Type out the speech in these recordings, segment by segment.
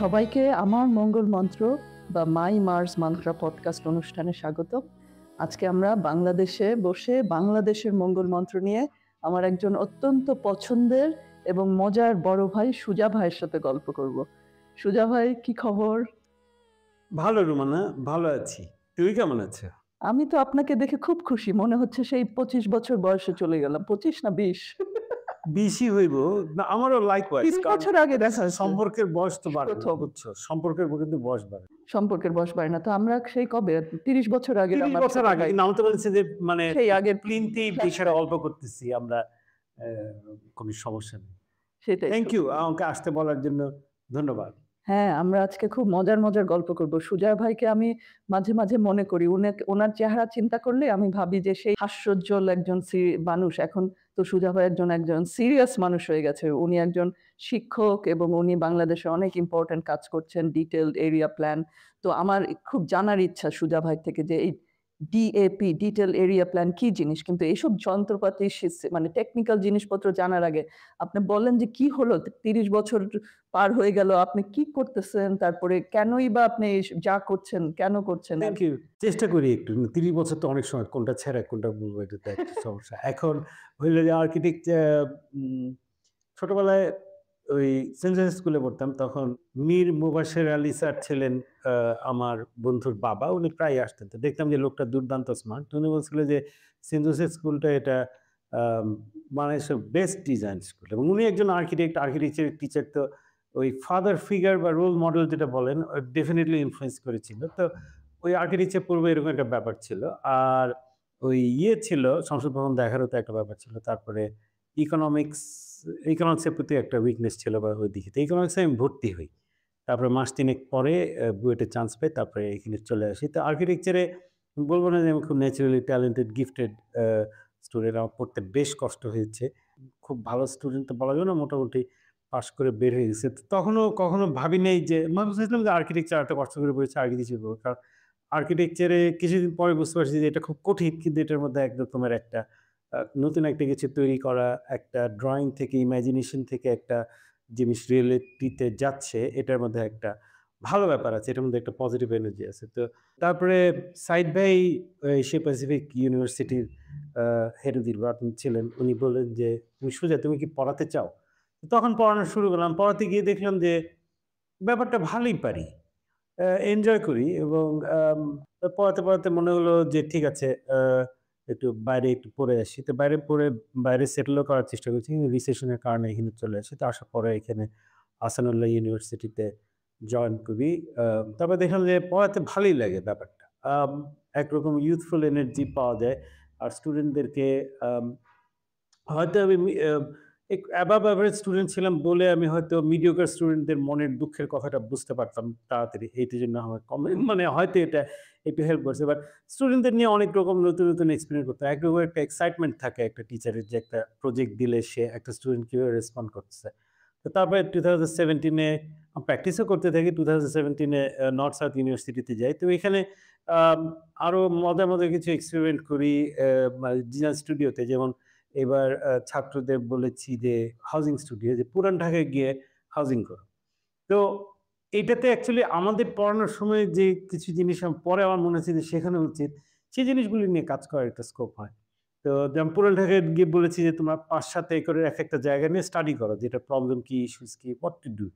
সবাইকে আমার মঙ্গল মন্ত্র বা মাই মার্স মান্ত্রা পডকাস্ট অনুষ্ঠানে স্বাগত। আজকে আমরা বাংলাদেশে বসে বাংলাদেশের মঙ্গল মন্ত্র নিয়ে আমার একজন অত্যন্ত পছন্দের এবং মজার বড় ভাই সুজা ভাইয়ের সাথে গল্প করব। সুজা ভাই, কি খবর? ভালো রুমানা, ভালো আছি। তুই কেমন আছো? আমি তো আপনাকে দেখে খুব খুশি, মনে হচ্ছে সেই 25 বছর বয়সে চলে গেলাম। 25 না 20? বেশি হইব না, আমারও লাইকওয়াইজ। 30 বছর আগে দেখা হয়েছে সম্পর্কের বয়স তো বাড়ে না, প্রথম। বুঝছো? সম্পর্কের কিন্তু বয়স বাড়ে। সম্পর্কের বয়স বাড়ে না তো আমরা সেই কবে 30 বছর আগে 30 আমার বছর ছোট আগে ভাই। কিন্তু আমি তো বলছি যে মানে সেই আগের প্লিনতেই বিষয়টা গল্প করতেছি আমরা, কোনো সমস্যা নেই। সেটাই। থ্যাংক ইউ আমাকে আসতে বলার জন্য, ধন্যবাদ। হ্যাঁ, আমরা আজকে খুব মজার মজার গল্প করব। সুজা ভাইকে আমি মাঝে মাঝে মনে করি, ওনার চেহারা চিন্তা করলে আমি ভাবি যে সেই হাস্যোজ্জ্বল একজন মানুষ। এখন তো সুজা ভাই একজন সিরিয়াস মানুষ হয়ে গেছে। উনি একজন শিক্ষক এবং উনি বাংলাদেশে অনেক ইম্পর্টেন্ট কাজ করছেন, ডিটেইলড এরিয়া প্ল্যান। তো আমার খুব জানার ইচ্ছা সুজা ভাই থেকে যে এই ডিএপি, ডিটেইল এরিয়া প্ল্যান কি জিনিস, কিন্তু এইসব যন্ত্রপাতি মানে টেকনিক্যাল জিনিসপত্র জানার আগে আপনি বলেন যে কি হলো, 30 বছর পার হয়ে গেল, আপনি কি করতেছেন, তারপরে কেনই বা আপনি যা করছেন কেন করছেন? Thank you. চেষ্টা করি একটু। 30 বছর তো অনেক সময়, কোনটা ছেড়ে কোনটা বলবো এটা তো একটা সমস্যা। এখন হইলো যে আর্কিটেকচার, ছোটবেলায় ওই সেন্ট জোসেফ স্কুলে পড়তাম, তখন মীর মুবাশ্বের আলী স্যার ছিলেন আমার বন্ধুর বাবা। উনি প্রায় আসতেন, তো দেখতাম যে লোকটা দুর্দান্ত স্মার্ট। উনি বলছিল যে সেন্ট জোসেফ স্কুলটা এটা বাংলাদেশের বেস্ট ডিজাইন স্কুল, এবং উনি একজন আর্কিটেকচার টিচার। তো ওই ফাদার ফিগার বা রোল মডেল যেটা বলেন, ডেফিনেটলি ইনফ্লুয়েন্স করেছিল। তো ওই আর্কিটেকচার পূর্বে এরকম একটা ব্যাপার ছিল। আর ওই ছিল সংসদ ভবন দেখারও তো একটা ব্যাপার ছিল। তারপরে ইকোনমিক্সের প্রতি একটা উইকনেস ছিল বা ওই দিকে, তো ইকোনমিক্সে আমি ভর্তি হই। তারপরে মাস তিনেক পরে বুয়েটে চান্স পাই, তারপরে এখানে চলে আসি। তো আর্কিটেকচারে বলবো না যে আমি খুব ন্যাচারালি ট্যালেন্টেড গিফটেড স্টুডেন্ট। আমার পড়তে বেশ কষ্ট হয়েছে। খুব ভালো স্টুডেন্ট তো বলা যাবে না, মোটামুটি পাস করে বের হয়ে গেছে। তখনও কখনো ভাবি নাই যে, আমি বুঝেছিলাম যে আর্কিটেকচার এত কষ্ট করে পড়েছে, আর্কিটেকচার করবো। কারণ আর্কিটেকচারে কিছুদিন পরে বুঝতে পারছি যে এটা খুব কঠিন, কিন্তু এটার মধ্যে একদম তোমার একটা নতুন একটা কিছু তৈরি করা, একটা ড্রয়িং থেকে, ইমাজিনেশন থেকে একটা জিনিস রিয়েলিটিতে যাচ্ছে, এটার মধ্যে একটা ভালো ব্যাপার আছে, এটার মধ্যে একটা পজিটিভ এনার্জি আছে। তো তারপরে সাইদ ভাই এশিয়া প্যাসিফিক ইউনিভার্সিটির হেড অফ ডিপার্টমেন্ট ছিলেন। উনি বললেন যে, সুজা তুমি কি পড়াতে চাও? তখন পড়ানো শুরু করলাম। পড়াতে গিয়ে দেখলাম যে ব্যাপারটা ভালোই পারি, এনজয় করি। এবং পড়াতে মনে হলো যে ঠিক আছে, একটু বাইরে একটু পড়ে আসি। তো বাইরে সেটেলও করার চেষ্টা করছি, কিন্তু রিসেশনের কারণে এখানে চলে আসি। তো আসার পরে এখানে আহসানুল্লাহ ইউনিভার্সিটিতে জয়েন করি। তারপরে দেখলাম যে পড়াতে ভালোই লাগে ব্যাপারটা। একরকম ইউথফুল এনার্জি পাওয়া যায়। আর স্টুডেন্টদেরকে হয়তো আমি অ্যাবাভ অ্যাভারেজ স্টুডেন্ট ছিলাম বলে আমি হয়তো মিডিওকার স্টুডেন্টদের মনের দুঃখের কথাটা বুঝতে পারতাম তাড়াতাড়ি। এইটার জন্য আমার মানে হয়তো এটা একটু হেল্প করছে। বাট স্টুডেন্টদের নিয়ে অনেক রকম নতুন এক্সপেরিয়েন্স করতে হয়। একরকম একটা এক্সাইটমেন্ট থাকে একটা টিচারের, যে একটা প্রজেক্ট দিলে সে একটা স্টুডেন্ট কীভাবে রেসপন্ড করতেছে। তো তারপরে 2017-এ প্র্যাকটিসও করতে থাকি। 2017-এ নর্থ সাউথ ইউনিভার্সিটিতে যাই। তো এখানে আরও মজার কিছু এক্সপেরিমেন্ট করি ডিজাইন স্টুডিওতে। যেমন এবার ছাত্রদের বলেছি যে হাউজিং স্টুডিও, যে পুরান ঢাকায় গিয়ে হাউজিং করো। তো এটাতে অ্যাকচুয়ালি আমাদের পড়ানোর সময় যে কিছু জিনিস পরে আমার মনে হচ্ছে যে শেখানো উচিত, সেই জিনিসগুলি নিয়ে কাজ করার একটা স্কোপ হয়। তো যেমন পুরান ঢাকায় গিয়ে বলেছি যে তোমরা 5-7 একরের একটা জায়গা নিয়ে স্টাডি করো, যেটা প্রবলেম কি, ইস্যুস কি, হোয়াট টু ডু।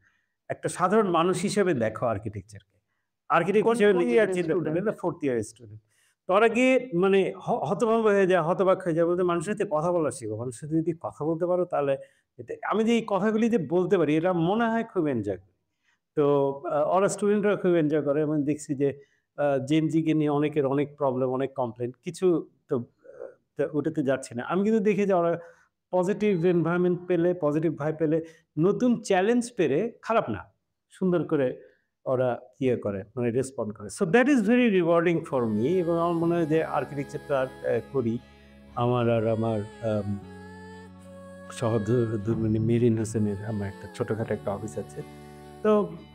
একটা সাধারণ মানুষ হিসেবে দেখো আর্কিটেকচারকে। আর্কিটেক্ট হিসেবে নিজের চিন্তা করবে না, 4th ইয়ার স্টুডেন্ট। তোরা গিয়ে মানে হতভম্ব হয়ে যায়, হতবাক হয়ে যায়, বলতে মানুষের সাথে কথা বলা শিখো। মানুষের সাথে যদি কথা বলতে পারো তাহলে আমি যে এই কথাগুলি যে বলতে পারি, এটা মনে হয় খুব এনজয় করি। তো ওরা স্টুডেন্টরা খুব এনজয় করে। এবং দেখছি যে জেনজিকে নিয়ে অনেকের অনেক প্রবলেম, অনেক কমপ্লেন, কিছু তো ওটাতে যাচ্ছে না। আমি কিন্তু দেখি যে ওরা পজিটিভ এনভায়রনমেন্ট পেলে, পজিটিভ ভাইব পেলে, নতুন চ্যালেঞ্জ পেলে খারাপ না, সুন্দর করে ওরা করে, মানে রেসপন্ড করে। So that is very rewarding for me. এবং আমার মনে হয় যে আর্কিটেকচারটা করি আমার সহধর্মিণী মেরিন হোসেনের, আমার একটা ছোটোখাটো একটা অফিস আছে। তো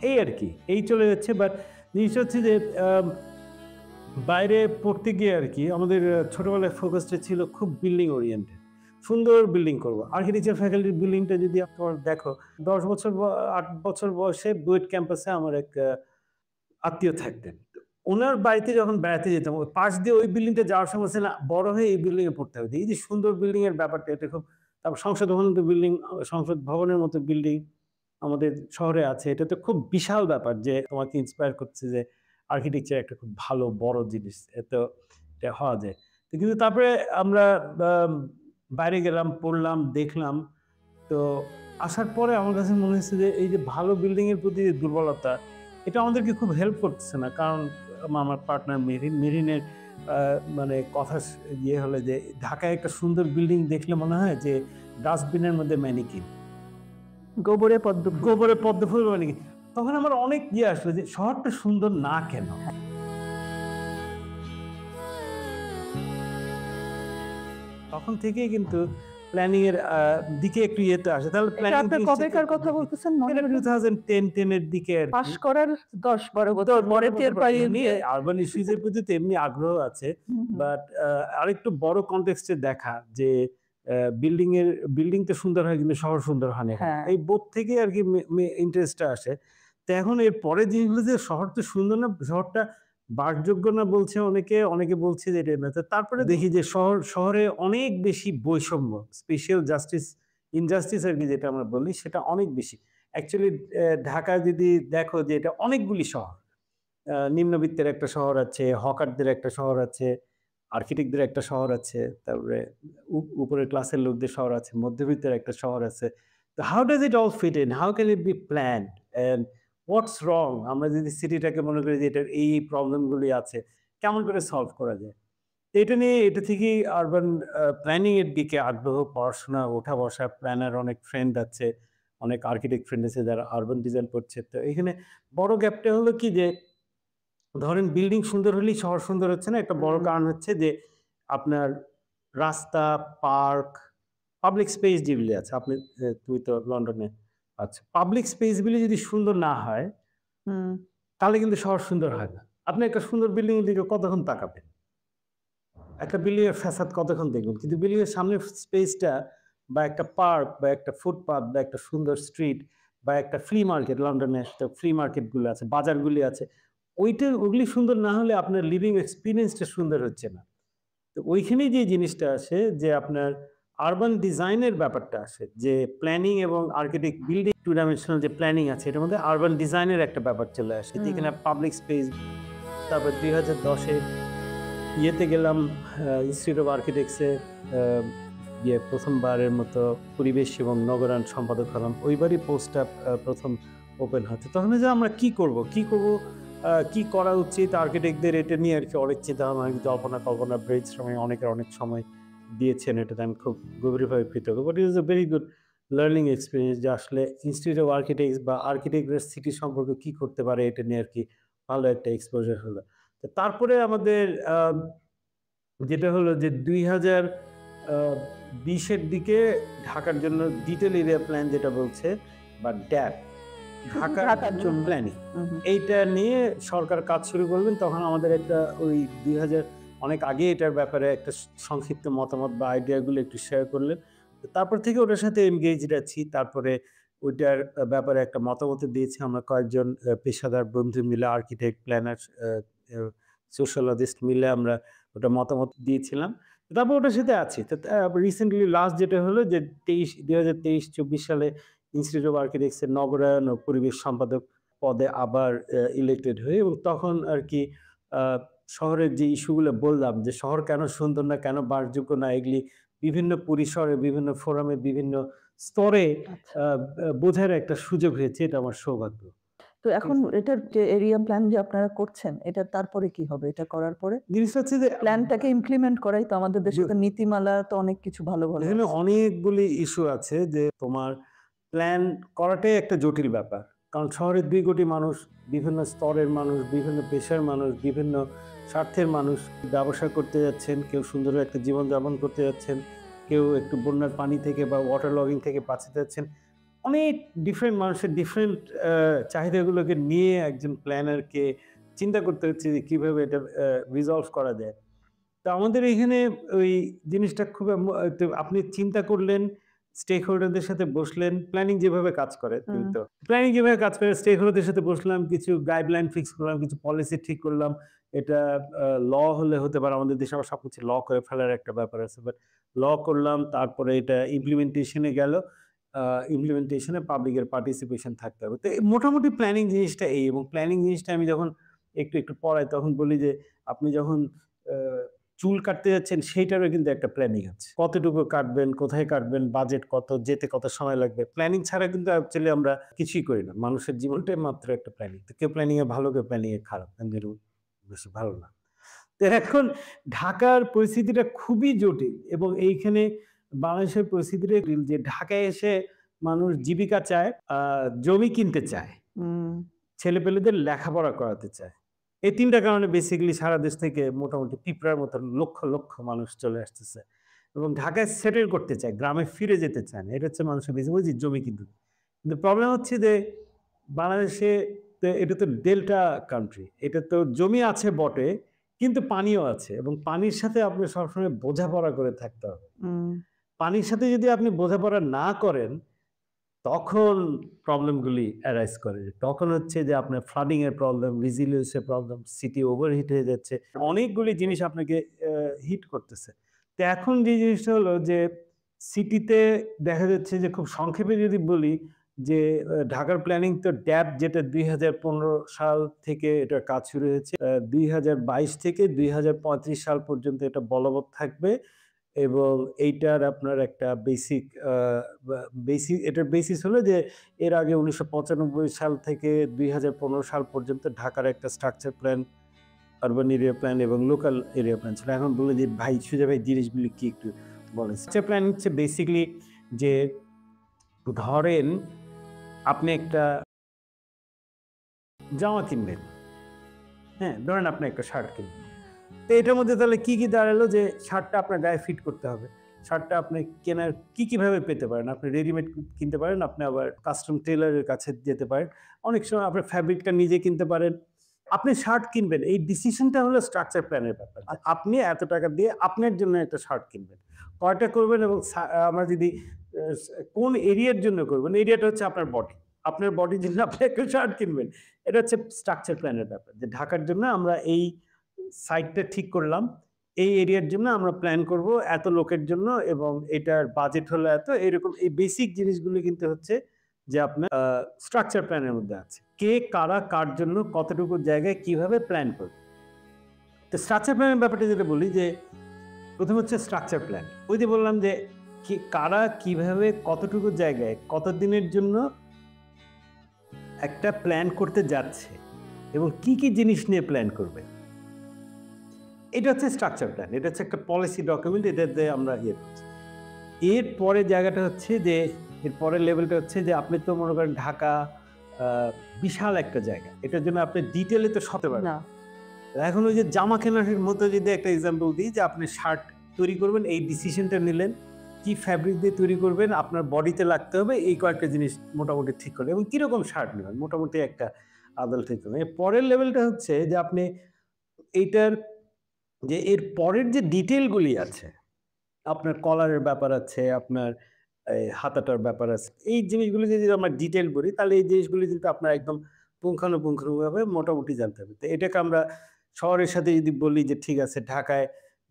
এই আর কি, এই চলে যাচ্ছে। বাট জিনিস হচ্ছে যে বাইরে পড়তে গিয়ে আর কি আমাদের ছোটোবেলায় ফোকাসটা ছিল খুব বিল্ডিং ওরিয়েন্টেড। সুন্দর বিল্ডিং করব। আর্কিটেকচার ফ্যাকাল্টির বিল্ডিংটা যদি আপনারা দেখো, 10 বছর 8 বছর বয়সে বুয়েট ক্যাম্পাসে আমার এক আত্মীয় থাকতেন। উনার বাড়িতে যখন বেড়াতে যেতাম, ওই পাশ দিয়ে ওই বিল্ডিংটা যাওয়ার সময় বলছে, না বড় হয়ে এই বিল্ডিং এ পড়তে হবে। এই যে সুন্দর বিল্ডিং এর ব্যাপারটা, এটা খুব। তারপর সংসদ ভবনের মতো বিল্ডিং আমাদের শহরে আছে। এটা তো খুব বিশাল ব্যাপার যে তোমাকে ইন্সপায়ার করছে যে আর্কিটেকচার একটা খুব ভালো বড় জিনিস। এত এটা হওয়া যায়। তো কিন্তু তারপরে আমরা আম বাইরে গেলাম, পড়লাম, দেখলাম। তো আসার পরে আমার কাছে মনে হয়েছে যে এই যে ভালো বিল্ডিং এর প্রতি যে দুর্বলতা, এটা আমাদেরকে খুব হেল্প করতেছে না। কারণ আমার পার্টনার মেরিনের মানে কথা ইয়ে হলো যে ঢাকায় একটা সুন্দর বিল্ডিং দেখলে মনে হয় যে ডাস্টবিনের মধ্যে ম্যানিকিন, গোবরে পদ্ম ফুল ম্যানিকিন। তখন আমার অনেক ইয়ে আসলো যে শহরটা সুন্দর না কেন। তখন থেকেই কিন্তু প্ল্যানিং এর দিকে একটু ইয়েতে আসে। তাহলে প্ল্যানিং কবেকার কথা বলতেছেন? 2010 এর দিকে পাশ করার 10-12 বছর পরে টের পাই যে আরবান ইস্যুজ এর প্রতি তো এমনি আগ্রহ আছে, বাট আরেকটু বড় কনটেক্সটে দেখা যে বিল্ডিং তো সুন্দর হয় কিন্তু শহর সুন্দর হয় না। এই বোধ থেকে আর কি ইন্টারেস্টটা আসে। তো এখন এর পরে জিনিসগুলো যে শহর তো সুন্দর না, শহরটা বাসযোগ্য না বলছে অনেকে বলছে যে এটা না। তারপরে দেখি যে শহরে অনেক বেশি বৈষম্য, স্পেশাল ইনজাস্টিস আর কি যেটা আমরা বলি, সেটা অনেক বেশি। অ্যাকচুয়ালি ঢাকা যদি দেখো যে এটা অনেকগুলি শহর, নিম্নবিত্তের একটা শহর আছে, হকারদের একটা শহর আছে, আর্কিটেক্টদের একটা শহর আছে, তারপরে উপরের ক্লাসের লোকদের শহর আছে, মধ্যবিত্তের একটা শহর আছে। তো how does it all fit in, how can it be planned, and what's wrong? আমরা যদি সিটিটাকে মনে করি যে এটার এই প্রবলেমগুলি আছে, কেমন করে সলভ করা যায়? এটা থেকেই আরবান প্ল্যানিং এর দিকে আগ্রহ, পড়াশোনা, ওঠা বসা, প্ল্যানার অনেক ফ্রেন্ড আছে, অনেক আর্কিটেক্ট ফ্রেন্ড আছে যারা আরবান ডিজাইন করছে। তো এখানে বড় গ্যাপটা হলো কি যে ধরেন বিল্ডিং সুন্দর হলেই শহর সুন্দর হচ্ছে না। একটা বড় কারণ হচ্ছে যে আপনার রাস্তা, পার্ক, পাবলিক স্পেস যেগুলি আছে, তুমি তো লন্ডনে আচ্ছা, পাবলিক স্পেসগুলি যদি সুন্দর না হয় তাহলে কিন্তু শহর সুন্দর হয় না। আপনি একটা সুন্দর বিল্ডিং এর দিকে কতক্ষণ তাকাবেন, একটা বিল্ডিং এর ফ্যাসাদ কতক্ষণ দেখবেন, কিন্তু বিল্ডিং এর সামনের স্পেসটা বা একটা পার্ক বা একটা ফুটপাথ বা একটা সুন্দর স্ট্রিট বা একটা ফ্রি মার্কেট, লন্ডনে একটা ফ্রি মার্কেটগুলো আছে, বাজারগুলি আছে, ওগুলি সুন্দর না হলে আপনার লিভিং এক্সপিরিয়েন্সটা সুন্দর হচ্ছে না। তো ওইখানেই যে জিনিসটা আসে যে আপনার আরবান ডিজাইনের ব্যাপারটা আসে, যে প্ল্যানিং এবং আর্কিটেক্ট বিল্ডিং টু ডাইমেনশনাল যে প্ল্যানিং আছে, এটার মধ্যে আরবান ডিজাইনের একটা ব্যাপার চলে আসে, যেখানে পাবলিক স্পেস। তারপর 2010-এ ইয়েতে গেলাম, ইনস্টিটিউট অফ আর্কিটেক্টসে প্রথমবারের মতো পরিবেশ এবং নগরায়ণ সম্পাদক হলাম। ওইবারই পোস্টটা প্রথম ওপেন হচ্ছে। তখন যে আমরা কি করব, কি করা উচিত আর্কিটেক্টদের, এটা নিয়ে আর কি অনেক চিন্তা ভাবনা, কল্পনা ব্রেইন স্টর্মিং অনেক সময় দিয়েছেন। এটাতে আমি খুব গভীরভাবে কৃতজ্ঞ। But it is a very good learning experience যে আসলে ইনস্টিটিউট অফ আর্কিটেক্টস বা আর্কিটেক্টরা সিটি সম্পর্কে কি করতে পারে, এটা নিয়ে আর কি ভালো একটা এক্সপোজার হলো। তারপরে আমাদের যেটা হলো যে 2020-এর দিকে ঢাকার জন্য ডিটেল এরিয়া প্ল্যান যেটা বলছে বা ড্যাপ, ঢাকার জন্য প্ল্যানিং, এইটা নিয়ে সরকার কাজ শুরু করবেন। তখন আমাদের একটা ওই 2000 অনেক আগে এটার ব্যাপারে একটা সংক্ষিপ্ত মতামত বা আইডিয়াগুলো একটু শেয়ার করলেন। তারপর থেকে ওটার সাথে এনগেজড আছি। তারপরে ওইটার ব্যাপারে একটা মতামত দিয়েছি আমরা কয়েকজন পেশাদার বন্ধু মিলে, আর্কিটেক্ট, প্ল্যানার, সোশ্যালজিস্ট মিলে আমরা ওটা মতামত দিয়েছিলাম। তারপর ওটার সাথে আছি। রিসেন্টলি লাস্ট যেটা হলো যে 2023-24 সালে ইনস্টিটিউট অফ আর্কিটেক্টসের নগরায়ন ও পরিবেশ সম্পাদক পদে আবার ইলেক্টেড হই, এবং তখন আর কি শহরের যে ইস্যুগুলো বললাম যে শহর কেন সুন্দর না, কেন বাসযোগ্য না, এগুলি বিভিন্ন পরিসরে, বিভিন্ন ফোরামে, বিভিন্ন স্তরে বোঝার একটা সুযোগ হয়েছে। এটা আমার সৌভাগ্য। তো এখন এটার যে এরিয়া প্ল্যান যে আপনারা করছেন, এটা তারপরে কি হবে? এটা করার পরে জিনিসটা হচ্ছে যে প্ল্যানটাকে ইমপ্লিমেন্ট করাই তো আমাদের দেশে তো নীতিমালা তো অনেক কিছু ভালো এখানে অনেকগুলি ইস্যু আছে যে তোমার প্ল্যান করাটাই একটা জটিল ব্যাপার। কারণ শহরের 2 কোটি মানুষ, বিভিন্ন স্তরের মানুষ, বিভিন্ন পেশার মানুষ, বিভিন্ন স্বার্থের মানুষ ব্যবসা করতে যাচ্ছেন, কেউ সুন্দর একটা জীবনযাপন করতে যাচ্ছেন, কেউ একটু বন্যার পানি থেকে বা ওয়াটার লগিং থেকে বাঁচতে যাচ্ছেন। অনেক ডিফারেন্ট মানুষের ডিফারেন্ট চাহিদাগুলোকে নিয়ে একজন প্ল্যানারকে চিন্তা করতে হচ্ছে যে কীভাবে এটা রিজলভ করা যায়। তো আমাদের এখানে ওই জিনিসটা খুব তো আপনি চিন্তা করলেন, স্টেক হোল্ডারদের সাথে বসলেন, প্ল্যানিং যেভাবে কাজ করে হুম, তো প্ল্যানিং যেভাবে কাজ করে স্টেক হোল্ডারদের সাথে বসলাম, কিছু গাইডলাইন ফিক্স করলাম, কিছু পলিসি ঠিক করলাম। এটা ল হলে হতে পারে, আমাদের দেশে আবার সবকিছু ল করে ফেলার একটা ব্যাপার আছে। বাট ল করলাম, তারপরে এটা ইমপ্লিমেন্টেশন এ গেল। ইমপ্লিমেন্টেশন এ পাবলিকের পার্টিসিপেশন থাকতে হবে। তো মোটামুটি প্ল্যানিং জিনিসটা এই, এবং প্ল্যানিং জিনিসটা আমি যখন একটু পড়াই তখন বলি যে আপনি যখন আ চুল কাটতে যাচ্ছেন সেইটারও কিন্তু একটা প্ল্যানিং আছে। কতটুকু কাটবেন, কোথায় কাটবেন, বাজেট কত, যেতে কত সময় লাগবে। প্ল্যানিং ছাড়া কিন্তু অ্যাকচুয়ালি আমরা কিছুই করি না। মানুষের জীবনটাই মাত্র একটা প্ল্যানিং। তো কেউ প্ল্যানিং এ ভালো, কেউ প্ল্যানিং এ খারাপ। এদের বেশি ভালো না। তো এখন ঢাকার পরিস্থিতিটা খুবই জটিল, এবং এইখানে বাংলাদেশের পরিস্থিতিটা জটিল যে ঢাকায় এসে মানুষ জীবিকা চায়, জমি কিনতে চায়, হুম, ছেলেপেলেদের লেখাপড়া করাতে চায়। এই ৩ টা কারণে বেসিক্যালি সারা দেশ থেকে মোটামুটি পিঁপড়ার মতো লক্ষ মানুষ চলে আসতেছে। এবং ঢাকায় সেটেল করতে চায়, গ্রামে ফিরে যেতে চায় না। এটা হচ্ছে মানুষের বেশি, ওই যে জমি কিনতে। কিন্তু প্রবলেম হচ্ছে যে বাংলাদেশে তো এটা তো ডেল্টা কান্ট্রি। এটা তো জমি আছে বটে, কিন্তু পানিও আছে, এবং পানির সাথে আপনি সবসময় বোঝাপড়া করে থাকতে হবে। হুম, পানির সাথে যদি আপনি বোঝাপড়া না করেন, তখন প্রবলেমগুলি অ্যারাইজ করে। তখন হচ্ছে যে আপনার ফ্লাডিং এর প্রবলেম, রেজিলিয়েন্স এর প্রবলেম, সিটি ওভারহিট হয়ে যাচ্ছে। অনেকগুলি জিনিস আপনাকে হিট করতেছে। তো এখন যে জিনিসটা হলো যে সিটিতে দেখা যাচ্ছে যে, খুব সংক্ষেপে যদি বলি যে ঢাকার প্ল্যানিং তো ড্যাব, যেটা ২০১৫ সাল থেকে এটার কাজ শুরু হয়েছে। ২০২২ থেকে ২০৩৫ সাল পর্যন্ত এটা বলবৎ থাকবে। এবং এইটার আপনার একটা বেসিক এটার বেসিস হলো যে এর আগে ১৯৯৫ সাল থেকে ২০১৫ সাল পর্যন্ত ঢাকার একটা structure plan, urban area plan এবং লোকাল এরিয়া প্ল্যান ছিল। এখন বলে যে ভাই সুজা ভাই জিনিসগুলি কি একটু বলেন। স্ট্রাকচার প্ল্যান হচ্ছে বেসিক্যালি যে, ধরেন আপনি একটা জামা কিনবেন। হ্যাঁ? ধরেন আপনি একটা শার্ট কিনবেন। তো এটার মধ্যে তাহলে কি দাঁড়ালো যে শার্টটা আপনার গায়ে ফিট করতে হবে। শার্টটা আপনি কেনার কিভাবে পেতে পারেন? আপনি রেডিমেড কিনতে পারেন, আপনি আবার কাস্টম টেইলরের কাছে যেতে পারেন। অনেক সময় আপনার ফ্যাব্রিকটা নিজে কিনতে পারেন। আপনি শার্ট কিনবেন, এই ডিসিশনটা হলো স্ট্রাকচার প্ল্যানের ব্যাপার। আপনি এত টাকা দিয়ে আপনার জন্য একটা শার্ট কিনবেন। কয়টা করবেন, এবং আমরা যদি কোন এরিয়ার জন্য করবেন, এরিয়াটা হচ্ছে আপনার বডি। আপনার বডির জন্য আপনি একটা শার্ট কিনবেন। এটা হচ্ছে স্ট্রাকচার প্ল্যানের ব্যাপার। যে ঢাকার জন্য আমরা এই সাইটটা ঠিক করলাম। এই এরিয়ার জন্য আমরা প্ল্যান করব এত লোকের জন্য, এবং এটার বাজেট হলো এত। এরকম এই বেসিক জিনিসগুলো কিন্তু হচ্ছে যে আপনার স্ট্রাকচার প্ল্যানের মধ্যে আছে। কে, কারা, কার জন্য, কতটুকু জায়গায় কিভাবে প্ল্যান করবে। তো স্ট্রাকচার প্ল্যানের ব্যাপারটা যেটা বলি যে, ১ম হচ্ছে স্ট্রাকচার প্ল্যান। ওই যে বললাম যে কারা, কিভাবে, কতটুকু জায়গায়, কতদিনের জন্য একটা প্ল্যান করতে যাচ্ছে, এবং কি জিনিস নিয়ে প্ল্যান করবে। এটা হচ্ছে স্ট্রাকচার প্ল্যান। এটা হচ্ছে একটা পলিসি ডকুমেন্ট, এটাতে আমরা ইয়ে করছি। এর পরের জায়গাটা হচ্ছে যে, এর পরের লেভেলটা হচ্ছে যে, আপনি তো মনে করেন ঢাকা আ বিশাল একটা জায়গা। এটার জন্য আপনি ডিটেইলে তো সতে পারবেন। না, এখন ওই যে জামা কেনার মতো যদি একটা এক্সাম্পল দিই, যে আপনি শার্ট তৈরি করবেন, এই ডিসিশনটা নিলেন। কি ফ্যাব্রিক দিয়ে তৈরি করবেন, আপনার বডিতে লাগতে হবে, এই কয়েকটা জিনিস মোটামুটি ঠিক করলেন, এবং কিরকম শার্ট নেবেন, মোটামুটি একটা আদল ঠিক করলেন। এর পরের লেভেলটা হচ্ছে যে আপনি এইটার যে এর পরের যে ডিটেইলগুলি আছে, আপনার কলারের ব্যাপার আছে, আপনার হাতাটার ব্যাপার আছে। এই জিনিসগুলো যদি আমরা ডিটেইল বলি, তাহলে এই জিনিসগুলো কিন্তু আপনার একদম পুঙ্খানুপুঙ্খভাবে মোটামুটি জানতে হবে। তো এটাকে আমরা শহরের সাথে যদি বলি যে ঠিক আছে,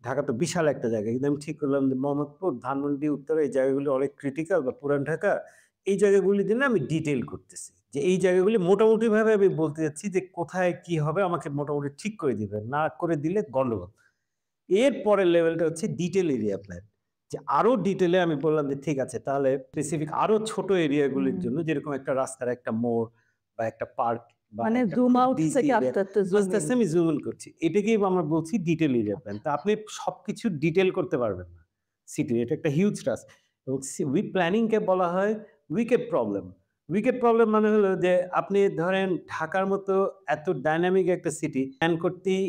ঢাকা তো বিশাল একটা জায়গা। কিন্তু আমি ঠিক করলাম যে মোহাম্মদপুর, ধানমন্ডি, উত্তরা, এই জায়গাগুলো অনেক ক্রিটিক্যাল, বা পুরান ঢাকা, এই জায়গাগুলির জন্য আমি ডিটেইল করতেছি। যে এই জায়গাগুলি মোটামুটিভাবে আমি বলতে চাচ্ছি যে কোথায় কি হবে আমাকে মোটামুটি ঠিক করে দিবেন। না করে দিলে গন্ডগোল। এর পরের লেভেলটা হচ্ছে ডিটেইল এরিয়া প্ল্যান। যে আরো ডিটেইলে আমি বললাম যে ঠিক আছে, তাহলে স্পেসিফিক আরো ছোট এরিয়াগুলির হুম। জন্য, যেরকম একটা রাস্তার একটা মোড়, বা একটা পার্ক, বা মানে একটা জুম খুব আউট বিজি থেকে এরিয়া, আস্তে জুম আস্তে ইন। আমি জুম ইন করছি। এটাকেই আমরা বলছি ডিটেইল এরিয়া প্ল্যান। আচ্ছা। তো আপনি সবকিছু ডিটেইল করতে পারবেন না সিটির। এটা একটা হিউজ টাস্ক। এবং প্ল্যানিং কে বলা হয় উইকেট প্রবলেম। উইকেট প্রবলেম মানে হলো যে, আপনি ধরেন ঢাকার মতো এত ডায়নামিক একটা সিটি প্ল্যান করতেই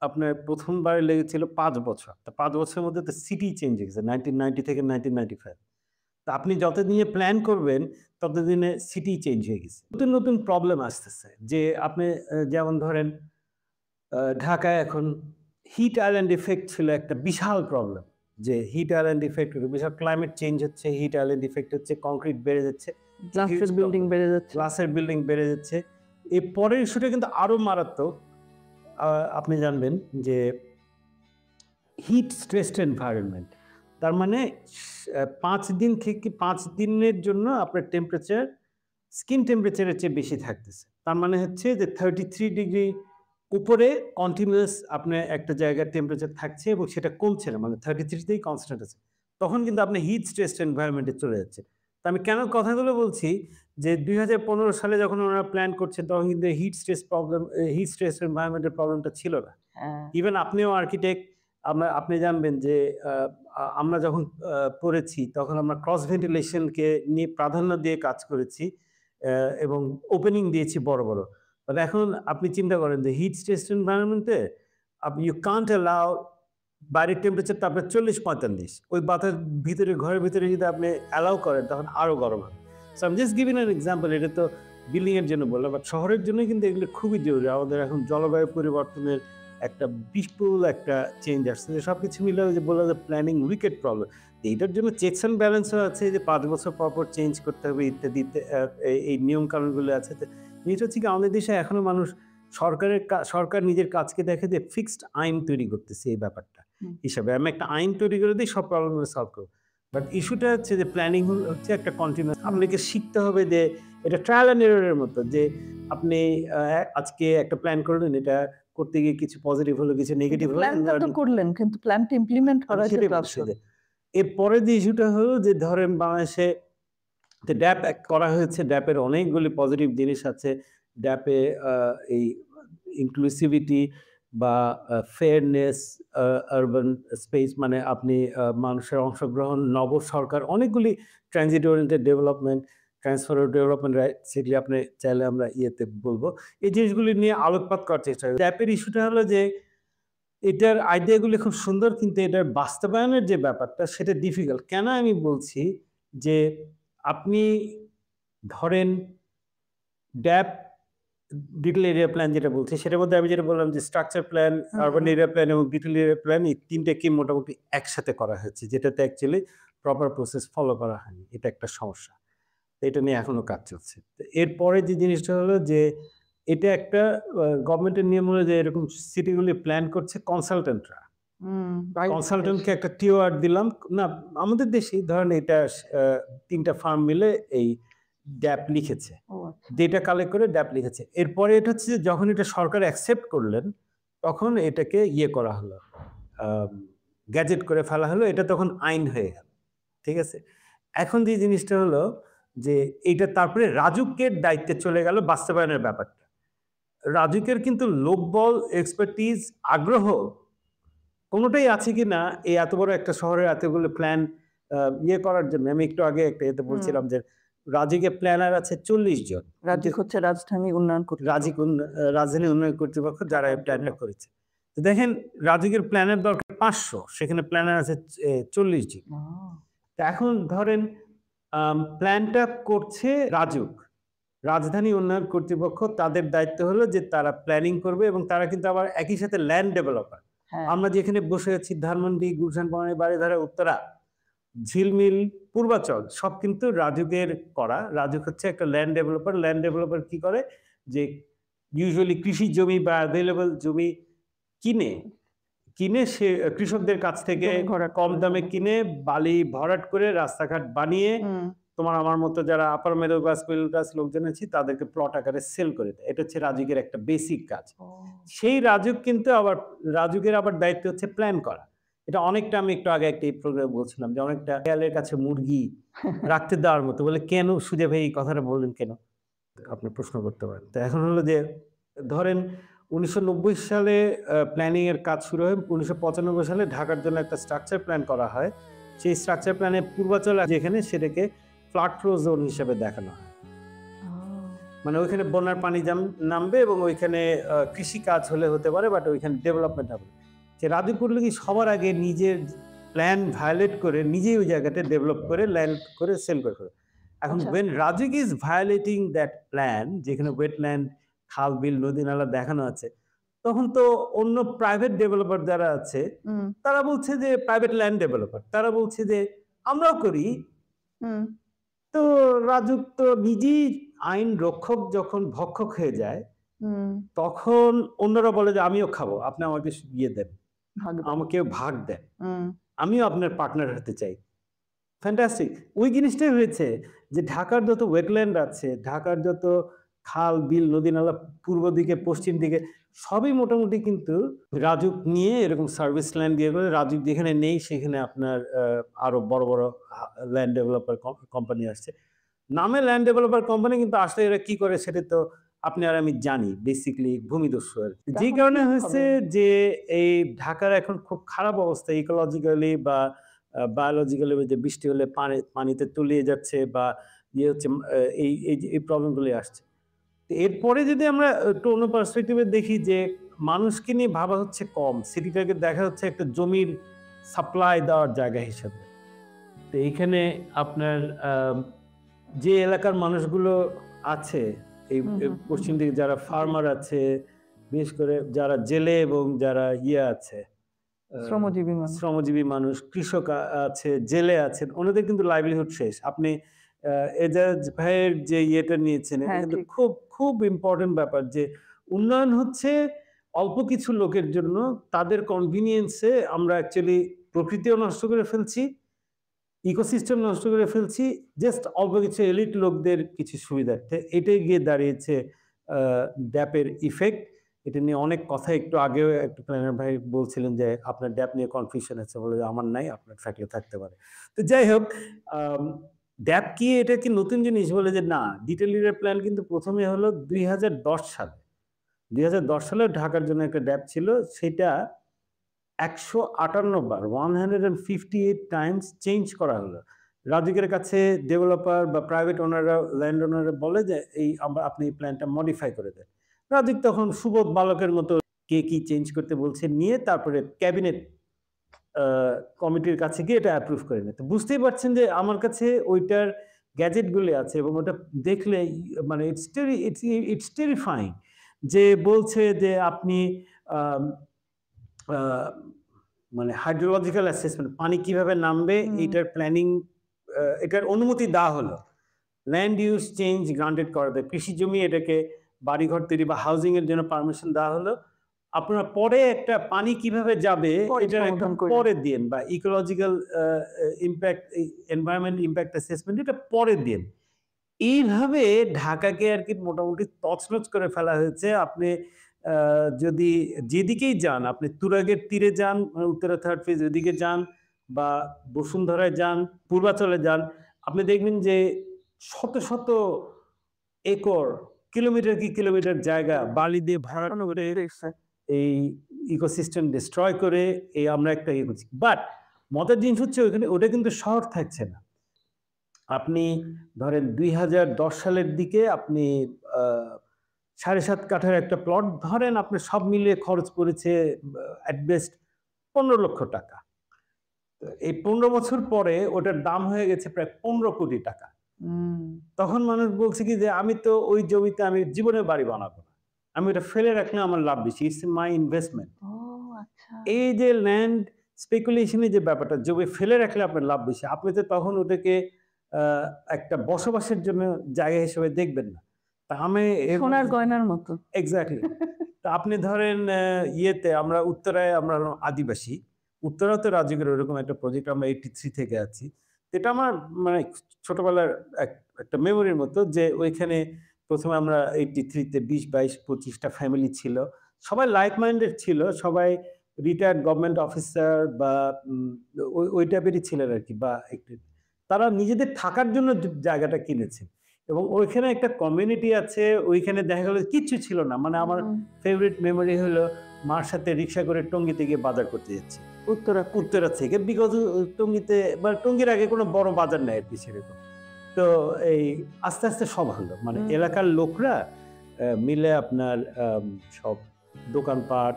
আপনার ১ম বার লেগেছিল ৫ বছর। তো ৫ বছরের মধ্যে তো সিটি চেঞ্জ হয়ে গেছে 1990 থেকে 1995। তো আপনি যতদিনে প্ল্যান করবেন, ততদিনে সিটি চেঞ্জ হয়ে গেছে। নতুন প্রবলেম আসতেছে। যে আপনি যেমন ধরেন ঢাকায় এখন হিট আইল্যান্ড ইফেক্ট ছিল একটা বিশাল প্রবলেম, যে হিট আইল্যান্ড ইফেক্ট, বিশাল ক্লাইমেট চেঞ্জ হচ্ছে, হিট আইল্যান্ড ইফেক্ট হচ্ছে, কংক্রিট বেড়ে যাচ্ছে, গ্লাসের বিল্ডিং বেড়ে যাচ্ছে। গ্লাসের বিল্ডিং বেড়ে যাচ্ছে। এই পরের ইস্যুটা কিন্তু আরো মারাত্মক। আপনি জানবেন যে হিট স্ট্রেসড এনভায়রনমেন্ট, তার মানে 5 দিন থেকে 5 দিনের জন্য আপনার টেম্পারেচার স্কিন টেম্পারেচারের চেয়ে বেশি থাকতেছে। তার মানে হচ্ছে যে 33 ডিগ্রি উপরে কন্টিনিউয়াস আপনার একটা জায়গার টেম্পারেচার থাকছে এবং সেটা কমছে না, মানে 33 তেই কনস্ট্যান্ট আছে। তখন কিন্তু আপনি হিট স্ট্রেসড এনভায়রনমেন্টে চলে যাচ্ছে। তো আমি কেন কথাগুলো বলছি, যে 2015 সালে যখন ওনারা প্ল্যান করছেন তখন কিন্তু হিট স্ট্রেস এনভায়রনমেন্টের প্রবলেমটা ছিল না। ইভেন আপনিও আর্কিটেক্ট, আপনি জানবেন যে আমরা যখন পড়েছি তখন আমরা ক্রস ভেন্টিলেশনকে নিয়ে প্রাধান্য দিয়ে কাজ করেছি এবং ওপেনিং দিয়েছি বড় বড়। বাট এখন আপনি চিন্তা করেন যে হিট স্ট্রেস এনভায়রনমেন্টে ইউ কান্ট অ্যালাউ বাইরের টেম্পারেচার আপনার 40-45, ওই বাতাস ভিতরে ঘরের ভিতরে যদি আপনি অ্যালাউ করেন তখন আরও গরম হবে। So I am just giving an example. এটা তো বিল্ডিংয়ের জন্য বললাম, বাট শহরের জন্য কিন্তু এগুলো খুবই জরুরি। আমাদের এখন জলবায়ু পরিবর্তনের একটা বিপুল একটা চেঞ্জ আসছে, যে সব কিছু মিলে যে বললাম যে প্ল্যানিং উইকেট প্রবলেম। এইটার জন্য চেকস অ্যান্ড ব্যালেন্সও আছে, যে 5 বছর পর পর চেঞ্জ করতে হবে ইত্যাদি, এই নিয়মকানুনগুলো আছে। এটা হচ্ছে কি, আমাদের দেশে এখনো মানুষ সরকার নিজের কাজকে দেখে যে ফিক্সড আইন তৈরি করতেছে এই ব্যাপারটা হিসাবে, আমি একটা আইন তৈরি করে দিই, সব প্রবলেমগুলো সলভ করবো। বাট ইস্যুটা হচ্ছে যে প্ল্যানিং হচ্ছে একটা কন্টিনিউয়াস, আপনাকে শিখতে হবে যে এটা ট্রায়াল অ্যান্ড এররের মতো, যে আপনি আজকে একটা প্ল্যান করলেন, এটা করতে গিয়ে কিছু পজিটিভ হলো, কিছু নেগেটিভ হলো, প্ল্যানটা তো করলেন কিন্তু প্ল্যানটা ইমপ্লিমেন্ট করা সেটাই। এরপরে যে ইস্যুটা হলো যে ধরেন বাংলাদেশে ড্যাপ করা হয়েছে, ড্যাপের অনেকগুলি পজিটিভ জিনিস আছে। ড্যাপে এই ইনক্লুসিভিটি বা ফেয়ারনেস, আরবান স্পেস, মানে আপনি মানুষের অংশগ্রহণ, নব সরকার, অনেকগুলি transit oriented development, transfer development right, সেগুলি আপনি চাইলে আমরা ইয়েতে বলবো। এই জিনিসগুলি নিয়ে আলোকপাত করার চেষ্টা করি। ড্যাপের ইস্যুটা হলো যে এটার আইডিয়াগুলি খুব সুন্দর, কিন্তু এটার বাস্তবায়নের যে ব্যাপারটা সেটা ডিফিকাল্ট। কেন আমি বলছি, যে আপনি ধরেন ড্যাপ ডিটেল এরিয়া প্ল্যান যেটা বলছি, সেটার মধ্যে আমি যেটা বললাম যে structure plan, urban area plan এবং ডিটেল এরিয়া প্ল্যান, এই তিনটাকে মোটামুটি একসাথে করা হয়েছে, যেটাতে অ্যাকচুয়ালি প্রপার প্রসেস ফলো করা হয়নি। এটা একটা সমস্যা, এটা নিয়ে এখনো কাজ চলছে। এরপরে যে জিনিসটা হলো যে এটা একটা গভর্নমেন্টের নিয়ম হলো যে এরকম সিটিগুলি প্ল্যান করছে কনসালটেন্টরা। কনসালটেন্টকে একটা টিওআর দিলাম না, আমাদের দেশেই ধরেন এটা 3টা ফার্ম মিলে এই ড্যাপ লিখেছে, ডেটা কালেক্ট করে ড্যাপ লিখেছে। এরপরে এটা হচ্ছে যে যখন এটা সরকার অ্যাকসেপ্ট করলেন তখন এটাকে করা হলো, গ্যাজেট করে ফেলা হলো, এটা তখন আইন হয়ে গেল। ঠিক আছে, এখন যে জিনিসটা হলো যে এইটা তারপরে রাজুকের দায়িত্বে চলে গেল বাস্তবায়নের ব্যাপারটা। রাজুকের কিন্তু লোকবল, এক্সপার্টিজ, আগ্রহ কোনোটাই আছে কি না এই এত বড় একটা শহরের এতগুলো প্ল্যান করার জন্য। আমি একটু আগে একটা এতে বলছিলাম যে রাজুকের প্ল্যানার আছে 40 জন। রাজুক হচ্ছে রাজধানী উন্নয়ন রাজধানী উন্নয়ন কর্তৃপক্ষ, যারা এই প্ল্যানটা করেছে। তো দেখেন রাজুকের প্ল্যানের দরকার 500, সেখানে প্ল্যানার আছে 40 জন। তো এখন ধরেন প্ল্যানটা করছে রাজুক, রাজধানী উন্নয়ন কর্তৃপক্ষ, তাদের দায়িত্ব হলো যে তারা প্ল্যানিং করবে এবং তারা কিন্তু আবার একই সাথে ল্যান্ড ডেভেলপার। আমরা যেখানে বসে আছি, ধানমন্ডি, গুলশান, বনানী, বাড়িধারা, উত্তরা, ঝিলমিল, পূর্বাচল, সব কিন্তু রাজুকের করা। রাজুক হচ্ছে একটা ল্যান্ড ডেভেলপার। ল্যান্ড ডেভেলপার কি করে, যে ইউজুয়ালি কৃষি জমি বা অ্যাভেলেবল জমি কিনে সে কৃষকদের কাছ থেকে কম দামে কিনে বালি ভরাট করে রাস্তাঘাট বানিয়ে তোমার আমার মতো যারা আপার মিডল ক্লাস লোকজন আছি তাদেরকে প্লট আকারে সেল করে দেয়। এটা হচ্ছে রাজুকের একটা বেসিক কাজ। সেই রাজুক কিন্তু রাজুকের আবার দায়িত্ব হচ্ছে প্ল্যান করা। এটা অনেকটা, আমি একটু আগে একটা প্রোগ্রামে বলছিলাম যে অনেকটা দেয়ালের কাছে মুরগি রাখতে দেওয়ার মতো। বলে কেন সুজা ভাই এই কথাটা বললেন কেন, আপনি প্রশ্ন করতে পারেন। তো এখন হলো যে ধরেন 1990 সালে প্ল্যানিং এর কাজ শুরু হয়। 1995 সালে ঢাকার জন্য একটা স্ট্রাকচার প্ল্যান করা হয়। সেই স্ট্রাকচার প্ল্যানে পূর্বাচল যেখানে, সেটাকে ফ্লাড ফ্লো জোন হিসেবে দেখানো হয়। মানে ওইখানে বন্যার পানি নামবে এবং ওইখানে কৃষি কাজ হতে পারে, বাট ওইখানে ডেভেলপমেন্ট হবে। যে রাজুক করলে কি সবার আগে নিজের প্ল্যান ভায়োলেট করে নিজেই ওই জায়গাটা ডেভেলপ করে ল্যান্ড করে সেল করে। এখন when Rajik is violating that plan, যেখানে ওয়েটল্যান্ড, খাল, বিল, নদী, নালা দেখানো আছে, তখন তো অন্য প্রাইভেট ডেভেলপার যারা আছে তারা বলছে যে প্রাইভেট ল্যান্ড ডেভেলপার তারা বলছে যে আমরাও করি। তো রাজুক তো নিজেই আইন রক্ষক যখন ভক্ষক হয়ে যায় তখন অন্যরা বলে যে আমিও খাবো, আপনি আমাকে ইয়ে দেন, আমাকে ভাগ দেন, আমিও আপনার পার্টনার হতে চাই। ফ্যান্টাস্টিক। ওই জিনিসটাই হয়েছে যে ঢাকার যত ওয়েটল্যান্ড আছে, ঢাকার যত খাল বিল নদী নালা পূর্ব দিকে পশ্চিম দিকে সবই মোটামুটি কিন্তু রাজুক নিয়ে এরকম সার্ভিস ল্যান্ড দিয়ে করে রাজুক যেখানে নেই সেখানে আপনার আরো বড় বড় ল্যান্ড ডেভেলপার কোম্পানি আসছে। নামে ল্যান্ড ডেভেলপার কোম্পানি, কিন্তু আসলে এরা কি করে সেটা তো আপনি আর আমি জানি, বেসিকলি ভূমিদস্যু আর কি। যে কারণে হয়েছে যে এই ঢাকার এখন খুব খারাপ অবস্থা ইকোলজিক্যালি বা বায়োলজিক্যালি, যে বৃষ্টি হলে পানিতে তলিয়ে যাচ্ছে বা ইয়ে হচ্ছে, এই প্রবলেমগুলি আসছে। এরপরে যদি আমরা একটু অন্য পার্সপেক্টিভে দেখি যে মানুষকে নিয়ে ভাবা হচ্ছে কম, সিটিটাকে দেখা হচ্ছে একটা জমির সাপ্লাই দেওয়ার জায়গা হিসেবে। তো এইখানে আপনার যে এলাকার মানুষগুলো আছে এই পশ্চিম দিকে যারা ফার্মার আছে, বিশেষ করে যারা জেলে এবং যারা ইয়ে আছে শ্রমজীবী মানুষ, কৃষক আছে, জেলে আছেন, ওনাদের কিন্তু লাইভলিহুড শেষ। আপনি এজাজ ভাইয়ের যে ইয়েটা নিয়েছেন, এটা কিন্তু খুব খুব ইম্পর্টেন্ট ব্যাপার যে উন্নয়ন হচ্ছে অল্প কিছু লোকের জন্য, তাদের কনভিনিয়েন্সে আমরা অ্যাকচুয়ালি প্রকৃতিও নষ্ট করে ফেলছি, ইকোসিস্টেম নষ্ট করে ফেলছি, জাস্ট অল্প কিছু এলিট লোকদের কিছু সুবিধার্থে। এটাই গিয়ে দাঁড়িয়েছে ড্যাপের ইফেক্ট। এটা নিয়ে অনেক কথা একটু আগেও একটু প্ল্যানার ভাই বলছিলেন যে আপনার ড্যাপ নিয়ে কনফিউশন আছে, বলে আমার নাই, আপনার থাকলে থাকতে পারে। তো যাই হোক, ড্যাপ কি এটা কি নতুন জিনিস? বলে যে না, ডিটেল এরিয়া প্ল্যান কিন্তু প্রথমে হলো 2010 সালে। 2010 সালে ঢাকার জন্য একটা ড্যাপ ছিল, সেটা 158 বার 158 টাইমস চেঞ্জ করা হলো। রাজুকের কাছে ডেভেলপার বা প্রাইভেট ওনাররা, ল্যান্ড ওনাররা বলে যে আপনি এই প্ল্যানটা মডিফাই করে দেন। রাজুক তখন সুবোধ বালকের মতো কে কি চেঞ্জ করতে বলছে নিয়ে তারপরে ক্যাবিনেট কমিটির কাছে গিয়ে এটা অ্যাপ্রুভ করে নেয়। তো বুঝতেই পারছেন যে আমার কাছে ওইটার গ্যাজেটগুলি আছে এবং ওটা দেখলে মানে ইটস টেরিফাইং, যে বলছে যে আপনি মানে হাইড্রোলজিক্যাল অ্যাসেসমেন্ট, পানি কিভাবে নামবে এটার প্ল্যানিং, এটার অনুমতি দেওয়া হলো। ল্যান্ড ইউজ চেঞ্জ গ্রান্টেড করা দেয়, কৃষি জমি এটাকে বাড়িঘর তৈরি বা হাউজিং এর জন্য পারমিশন দেওয়া হলো। আপনারা পরে একটা পানি কিভাবে যাবে এটা পরে দিন, বা ecological impact, environment impact assessment এটা পরে দিন। এইভাবে ঢাকাকে আর কি মোটামুটি তছনছ করে ফেলা হয়েছে। আপনি যদি যেদিকেই যান, আপনি তুরাগের তীরে যান, উত্তরা থার্ড ফেজ ওইদিকে যান, বা বসুন্ধরায় যান, পূর্বাচলে যান, আপনি দেখবেন যে শত শত একর, কিলোমিটার কি কিলোমিটার জায়গা বালি দিয়ে ভরানো করে এই ইকোসিস্টেম ডিস্ট্রয় করে এই আমরা একটা ইয়ে করছি। বাট মজার জিনিস হচ্ছে ওটা কিন্তু শহর থাকছে না। আপনি ধরেন 2010 সালের দিকে আপনি 7.5 কাঠার একটা প্লট ধরেন, আপনি সব মিলিয়ে খরচ পড়েছে অ্যাট বেস্ট 15 লক্ষ টাকা। এই 15 বছর পরে ওটার দাম হয়ে গেছে প্রায় 15 কোটি টাকা। তখন মানুষ বলছে কি যে আমি তো ওই জমিতে আমি জীবনে বাড়ি বানাবো না, আমি ওটা ফেলে রাখলে আমার লাভ বেশি, ইটস মাই ইনভেস্টমেন্ট। এই যে ল্যান্ড স্পেকুলেশনের যে ব্যাপারটা, জমি ফেলে রাখলে আপনার লাভ বেশি, আপনি তো তখন ওটাকে একটা বসবাসের জন্য জায়গা হিসেবে দেখবেন না। তা আমি সোনার গয়নার মতো। এক্স্যাক্টলি। তা আপনি ধরেন ইয়েতে আমরা উত্তরায়, আমরা আদিবাসী, উত্তরাতে রাজুকের ওরকম একটা প্রজেক্ট আমরা 83 থেকে আছি। এটা আমার মানে ছোটবেলার একটা মেমোরির মতো, যে ওইখানে প্রথমে আমরা 83-তে 20-22-25টা ফ্যামিলি ছিল, সবাই লাইক মাইন্ডেড ছিল, সবাই রিটায়ার্ড গভর্নমেন্ট অফিসার বা ওই টাইপেরই ছিলেন আর কি, বা একটু তারা নিজেদের থাকার জন্য জায়গাটা কিনেছে এবং ওইখানে একটা কমিউনিটি আছে। ওইখানে দেখা গেল কিচ্ছু ছিল না, মানে আমার ফেভারিট মেমোরি হলো মার সাথে রিক্সা করে টঙ্গীতে গিয়ে বাজার করতে যাচ্ছি উত্তরা থেকে, বিকজ টঙ্গীতে বা টঙ্গীর আগে কোনো বড় বাজার নেই আর কি সেরকম। তো এই আস্তে আস্তে সব হলো, মানে এলাকার লোকরা মিলে আপনার সব দোকানপাট,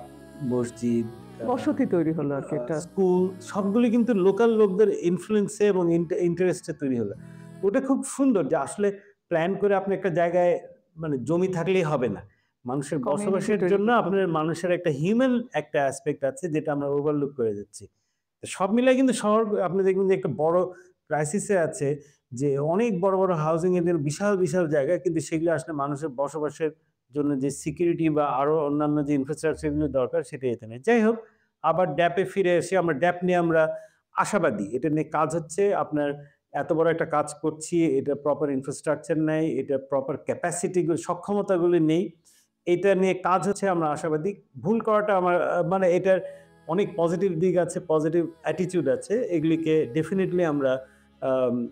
মসজিদ, বসতি তৈরি হলো আর কি, স্কুল, সবগুলি কিন্তু লোকাল লোকদের ইনফ্লুয়েন্সে এবং ইন্টারেস্টে তৈরি হলো। ওটা খুব সুন্দর যে আসলে প্ল্যান করে আপনি একটা জায়গায়, মানে জমি থাকলেই হবে না, মানুষের কমিউনিটি বসবাসের তৈরি জন্য করতে হবে। আপনার মানুষের একটা হিউম্যান একটা অ্যাসপেক্ট আছে যেটা আমরা ওভারলুক করে যাচ্ছি। তো সব মিলায় কিন্তু শহর আপনি দেখবেন যে একটা বড় ক্রাইসিসে আছে যে অনেক বড়, বড় হাউজিং এর জন্য বিশাল, বিশাল জায়গা কিন্তু সেগুলো আসলে মানুষের বসবাসের জন্য যে সিকিউরিটি বা আরো অন্যান্য যে ইনফ্রাস্ট্রাকচার গুলো দরকার সেটা এতে নেই। যাই হোক, আবার ড্যাপে ফিরে এসে আমরা ড্যাপ নিয়ে আমরা আশাবাদী। এটা নিয়ে কাজ হচ্ছে আপনার এত বড় একটা কাজ করছি, এটা প্রপার ইনফ্রাস্ট্রাকচার নাই, এটা প্রপার ক্যাপাসিটি সক্ষমতাগুলো নেই। এটা নিয়ে কাজ হচ্ছে, আমরা আশাবাদী। ভুল করাটা আমার মানে এটার অনেক পজিটিভ দিক আছে, পজিটিভ অ্যাটিটিউড আছে। এগুলিকে ডেফিনিটলি আমরা আম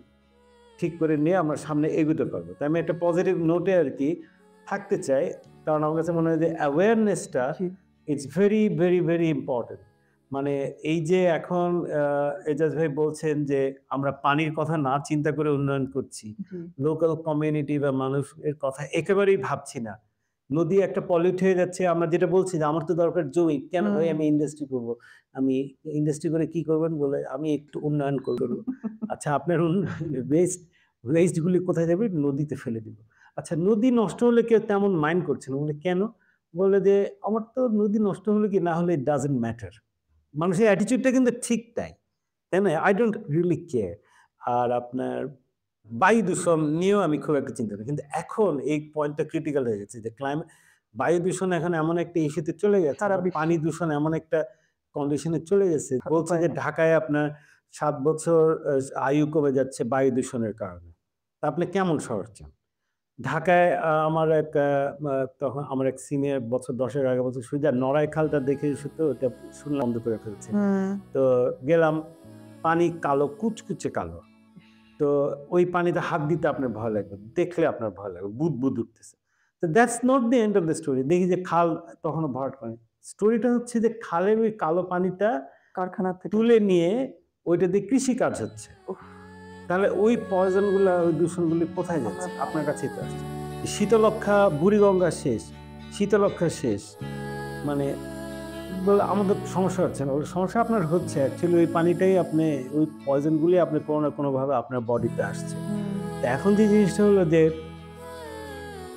ঠিক করে নিয়ে আমরা সামনে এগোতে পারবো। তো আমি একটা পজিটিভ নোটে আরকি থাকতে চাই। কারণ আমার কাছে মনে হয় যে অ্যাওয়ারনেসটা জি, it's very, very, very important. মানে এই যে এখন এজাজ ভাই বলছেন যে আমরা পানির কথা না চিন্তা করে উন্নয়ন করছি। জি। লোকাল কমিউনিটি বা মানুষের কথা একেবারেই ভাবছি না। নদী একটা পলিউট হয়ে যাচ্ছে। আমরা যেটা বলছি যে আমার তো দরকার জমি। কেন ভাই হুম। আমি ইন্ডাস্ট্রি করব? আমি ইন্ডাস্ট্রি করে কি করবেন বলে আমি একটু উন্নয়ন করব। আচ্ছা আপনার ওয়েস্ট গুলি কোথায় যাবে? নদীতে ফেলে দিব। আচ্ছা নদী নষ্ট হলে কেউ তেমন মাইন্ড করছে না। বলে কেন? বলে যে আমার তো নদী নষ্ট হলে কি না হলে it doesn't matter। মানুষের অ্যাটিটিউডটা কিন্তু ঠিক তাই। তাই না? I don't really care। আর আপনার বায়ু দূষণ নিয়েও আমি খুব একটা চিন্তা করি। কিন্তু এখন এই পয়েন্টটা ক্রিটিক্যাল হয়ে গেছে যে বায়ু দূষণ এখন এমন একটা ইস্যুতে চলে গেছে সারা বা বিশ্বে পানি দূষণ এমন একটা কন্ডিশনে চলে গেছে। বলছে উপায় যে নেই। ঢাকায় আপনার ৭ বছর আয়ু কমে যাচ্ছে বায়ু দূষণের কারণে। তা আপনি কেমন শহর চান? ঢাকায় আমার এক তখন আমার এক সিনিয়র বছর ১০ এর আগে বলছে, "সুজা নড়াই খালটা দেখে এসো তো ওটা শুনলাম বন্ধ করে ফেলছে।" হুম। তো গেলাম, পানি কালো, কুচকুচে কালো। তো ওই পানিতে হাত দিতে আপনার ভয় লাগবে। দেখলে আপনার ভয় লাগবে। বুদবুদ উঠতেছে। তো that's not the end of the story. দেখি যে খাল তখনও ভরাট করেনি। স্টোরিটা হচ্ছে যে খালের ওই কালো পানিটা কারখানা থেকে। তুলে নিয়ে ওইটা দিয়ে কৃষিকাজ হচ্ছে। উফ! তাহলে ওই পয়জন গুলা ওই দূষণগুলি কোথায় আমরা যাচ্ছে? আপনার কাছেই তো আসছে। শীতলক্ষ্যা বুড়িগঙ্গা শেষ, শীতলক্ষ্যা শেষ। মানে বলে আমাদের সমস্যা হচ্ছে না। ওই সমস্যা আপনার হচ্ছে অ্যাকচুয়ালি ওই পানিটাই আপনি ওই পয়জন গুলি আপনি কোনো না কোনোভাবে আপনার বডিতে আসছে। হুম। তো এখন যে জিনিসটা হলো যে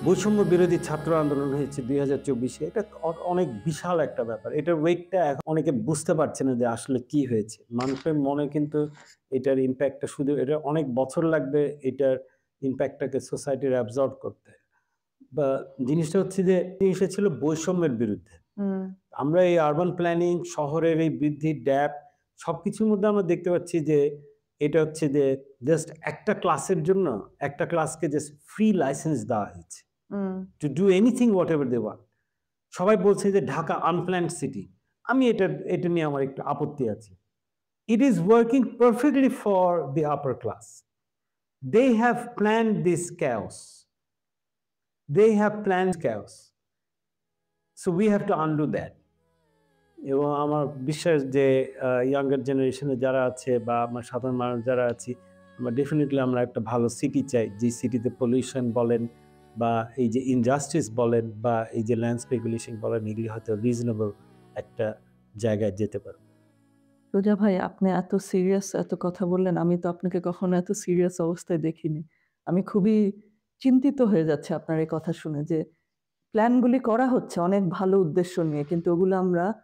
বৈষম্য বিরোধী ছাত্র আন্দোলন হয়েছে ২০২৪ এ। এটা অনেক বিশাল একটা ব্যাপার। এটার ওয়েটটা এখন অনেকে বুঝতে পারছে না যে আসলে কি হয়েছে। মানুষের মনে কিন্তু এটার ইমপ্যাক্টটা শুধু এটা অনেক বছর লাগবে এটার ইমপ্যাক্টটাকে সোসাইটির অ্যাবসর্ব করতে। বা জিনিসটা হচ্ছে যে জিনিসটা ছিল বৈষম্যের বিরুদ্ধে। হুম। আমরা এই আরবান প্ল্যানিং, শহরের এই বৃদ্ধি, ড্যাপ সবকিছুর মধ্যে আমরা দেখতে পাচ্ছি যে এটা হচ্ছে যে জাস্ট একটা ক্লাসের জন্য একটা ক্লাসকে জাস্ট ফ্রি লাইসেন্স দেওয়া হয়েছে। Hmm. To do anything whatever they want. সবাই বলছে যে ঢাকা আনপ্ল্যান্ড সিটি। আমি এটা নিয়ে আমার একটু আপত্তি আছে। It is working perfectly for the upper class. They have planned this chaos. They have planned chaos. So we have to undo that. এবং আমার বিশ্বাস যে ইয়াঙ্গার জেনারেশনে যারা আছে বা আমার সাধারণ মানুষ যারা আছি, আমরা ডেফিনিটলি আমরা একটা ভালো সিটি চাই। যে সিটিতে পলিউশন বলেন বা এই যে ইনজাস্টিস বলেন বা এই যে ল্যান্ড স্পেকুলেশন বলেন এগুলি হয়তো রিজনেবল একটা জায়গায় যেতে পারে। রোজা ভাই আপনি এত সিরিয়াস এত কথা বললেন, আমি তো আপনাকে কখনো এত সিরিয়াস অবস্থায় দেখিনি। আমি খুবই চিন্তিত হয়ে যাচ্ছি আপনার এই কথা শুনে যে প্ল্যানগুলি করা হচ্ছে অনেক ভালো উদ্দেশ্য নিয়ে। কিন্তু ওগুলো আমরা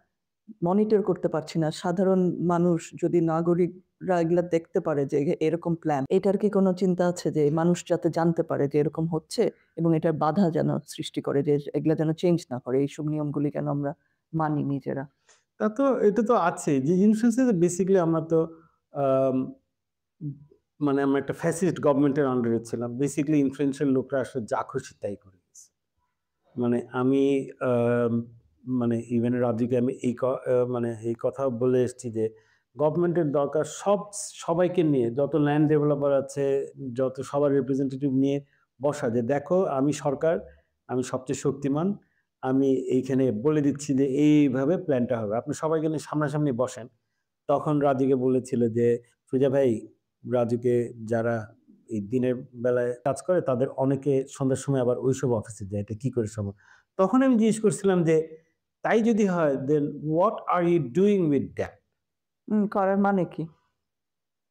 মনিটর করতে পারছি না। সাধারণ মানুষ যদি নাগরিকরা এগুলা দেখতে পারে যে এরকম প্ল্যান, এটার কি কোনো চিন্তা আছে যে মানুষ যাতে জানতে পারে যে এরকম হচ্ছে এবং এটার বাধা যেন সৃষ্টি করে যে এগুলা যেন চেঞ্জ না করে। এইসব নিয়মগুলি যেন আমরা মানি নিজেরা। তা তো এটা তো আছে। যে জিনিস হচ্ছে যে বেসিক্যালি আমরা তো আম মানে আমরা একটা ফ্যাসিস্ট গভর্নমেন্টের আন্ডারে ছিলাম। বেসিক্যালি ইনফ্লুয়েন্সিয়াল লোকরা আসলে যা খুশি তাই করে গেছে। মানে আমি আম মানে ইভেন রাজুকে আমি মানে এই কথাও বলে এসেছি যে গভর্নমেন্টের দরকার সবাইকে নিয়ে যত ল্যান্ড ডেভেলপার আছে, যত সবার রিপ্রেজেন্টেটিভ নিয়ে বসা যে দেখো আমি সরকার, আমি সবচেয়ে শক্তিমান। আমি এইখানে বলে দিচ্ছি যে এইভাবে প্ল্যানটা হবে। আপনি সবাইকে নিয়ে সামনাসামনি বসেন। তখন রাজুকে বলেছিল যে, "সুজা ভাই, রাজুকে যারা এই দিনের বেলায় কাজ করে তাদের অনেকে সন্ধ্যার সময় আবার ওইসব অফিসে যায়। এটা কি করে সম্ভব?" তখন আমি জিজ্ঞেস করছিলাম যে, "তাই যদি হয় then what are you doing with that?" করার মানে কি?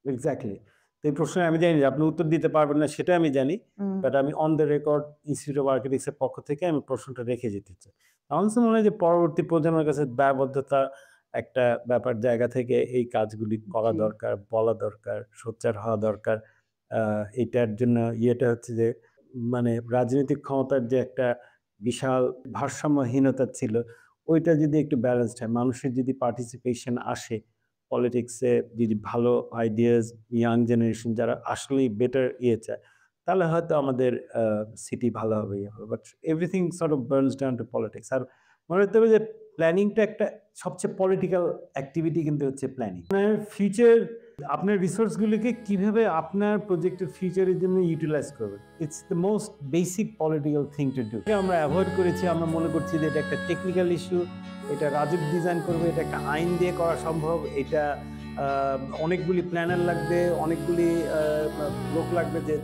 এক্সাক্টলি। তো এই প্রশ্নে আমি জানি যে আপনি উত্তর দিতে পারবেন না সেটা আমি জানি, হুম। বাট আমি on the record institute of architects এর পক্ষ থেকে আমি প্রশ্নটা রেখে যেতে চাই। আমার কাছে মনে হয় যে পরবর্তী প্রজন্মের কাছে দায়বদ্ধতা একটা ব্যাপার জায়গা থেকে এই কাজগুলি করা জি। দরকার, বলা দরকার, সোচ্চার হওয়া দরকার। এটার জন্য ইয়েটা হচ্ছে যে মানে রাজনৈতিক ক্ষমতার যে একটা বিশাল ভারসাম্যহীনতা ছিল, ওইটা যদি একটু ব্যালেন্সড হয়, মানুষের যদি পার্টিসিপেশন আসে, পলিটিক্সে যদি ভালো আইডিয়াস, ইয়াং জেনারেশন যারা আসলেই বেটার চায়, তাহলে হয়তো আমাদের সিটি ভালো হবে, ইয়ে হবে। But everything sort of burns down to politics. আর মনে রাখতে হবে যে প্ল্যানিংটা একটা সবচেয়ে পলিটিক্যাল অ্যাক্টিভিটি কিন্তু হচ্ছে প্ল্যানিং। আপনার ফিউচার, আপনার রিসোর্সগুলিকে কিভাবে আপনার প্রজেক্টের ফিউচারের জন্য ইউটিলাইজ করবেন, it's the most basic political thing to do. আমরা অ্যাভয়েড করেছি, আমরা মনে করছি যে এটা একটা টেকনিক্যাল ইস্যু, এটা রাজুক ডিজাইন করবে, এটা একটা আইন দিয়ে করা সম্ভব, এটা অনেকগুলি প্ল্যানার লাগবে, অনেকগুলি লোক লাগবে যে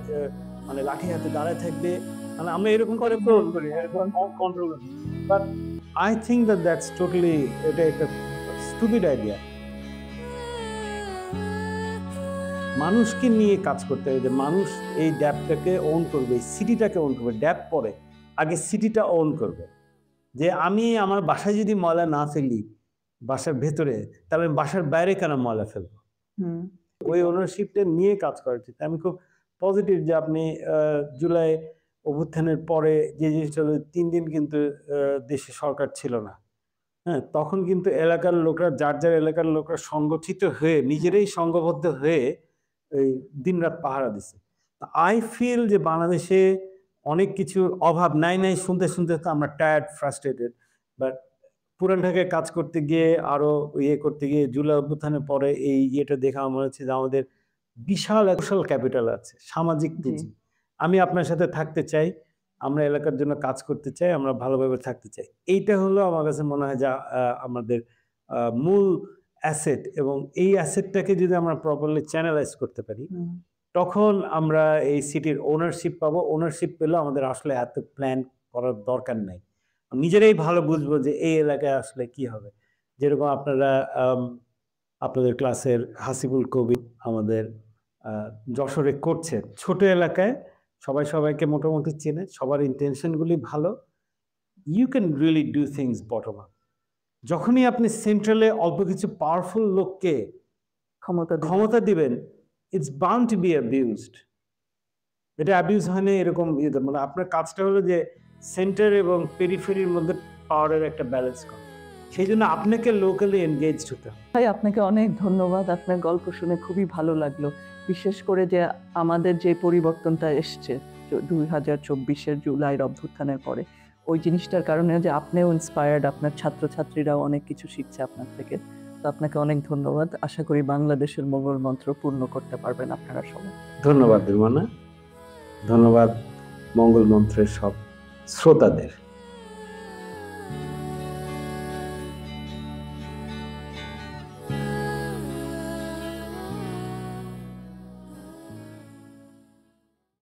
মানে লাঠি হাতে দাঁড়ায় থাকবে, মানে আমরা এরকম করে করি, control. But I think that's totally, এটা একটা স্টুপিড আইডিয়া। মানুষকে নিয়ে কাজ করতে হবে, যে মানুষ এই ড্যাপটাকে ওন করবে, সিটিটাকে ওন করবে, ড্যাপ পরে আগে সিটিটা ওন করবে। যে আমি আমার বাসায় যদি ময়লা না ফেলি বাসার ভেতরে, তাহলে আমি বাসার বাইরে কেন ময়লা ফেলবো? হুম। ওই ওনারশিপটা নিয়ে কাজ করা উচিত। আমি খুব পজিটিভ যে আপনি জুলাই অভ্যুত্থানের পরে যে জিনিসটা হলো, ৩ দিন কিন্তু দেশে সরকার ছিল না। হ্যাঁ, তখন কিন্তু এলাকার লোকরা যার এলাকার লোকরা সংগঠিত হয়ে, নিজেরাই সংঘবদ্ধ হয়ে এই দিনরাত পাহারা দিছে। আই ফিল যে বাংলাদেশে অনেক কিছুর অভাব নাই শুনতে তো আমরা টায়ার্ড, ফ্রাস্ট্রেটেড। বাট পুরান ঢাকায় কাজ করতে গিয়ে, আরো করতে গিয়ে, জুলাই অভ্যুত্থানের পরে এই ইয়েটা দেখে আমার মনে হচ্ছে যে আমাদের বিশাল সোশ্যাল ক্যাপিটাল আছে, সামাজিক জি। পুঁজি। আমি আপনার সাথে থাকতে চাই, আমরা এলাকার জন্য কাজ করতে চাই, আমরা ভালোভাবে থাকতে চাই। এইটা হলো আমার কাছে মনে হয় যে আমাদের মূল অ্যাসেট, এবং এই অ্যাসেটটাকে যদি আমরা প্রপারলি চ্যানেলাইজ করতে পারি, হুম। তখন আমরা এই সিটির ওনারশিপ পাবো। ওনারশিপ পেলেও আমাদের আসলে এত প্ল্যান করার দরকার নাই। নিজেরাই ভালো বুঝবো যে এই এলাকায় আসলে কি হবে। যেরকম আপনারা আপনাদের ক্লাসের হাসিবুল কবির আমাদের যশোরে করছেন। ছোট এলাকায় সবাই সবাইকে মোটামুটি চেনে, সবার ইন্টেনশনগুলি ভালো। You can really do things bottom up. যখনই আপনি সেন্ট্রালে অল্প কিছু পাওয়ারফুল লোককে ক্ষমতা দিবেন, it's bound to be abused. এটা অ্যাবিউজ হয় না এরকম মানে আপনার কাজটা হলো যে সেন্টার এবং পেরিফেরির মধ্যে পাওয়ারের একটা ব্যালেন্স করা। সেই জন্য আপনাকে লোকালি এনগেজড হতে হবে। ভাই, আপনাকে অনেক ধন্যবাদ। আপনার গল্প শুনে খুবই ভালো লাগলো। বিশেষ করে যে আমাদের যে পরিবর্তনটা এসছে ২০২৪-এর জুলাইয়ের অভ্যুত্থানের পরে, ওই জিনিসটার কারণে যে আপনিও ইন্সপায়ার্ড, আপনার ছাত্রছাত্রীরাও অনেক কিছু শিখছে আপনার থেকে। তো আপনাকে অনেক ধন্যবাদ। আশা করি বাংলাদেশের মঙ্গল মন্ত্র পূর্ণ করতে পারবেন আপনারা সবাই। ধন্যবাদ রুমানা, ধন্যবাদ মঙ্গল মন্ত্রের সব শ্রোতাদের।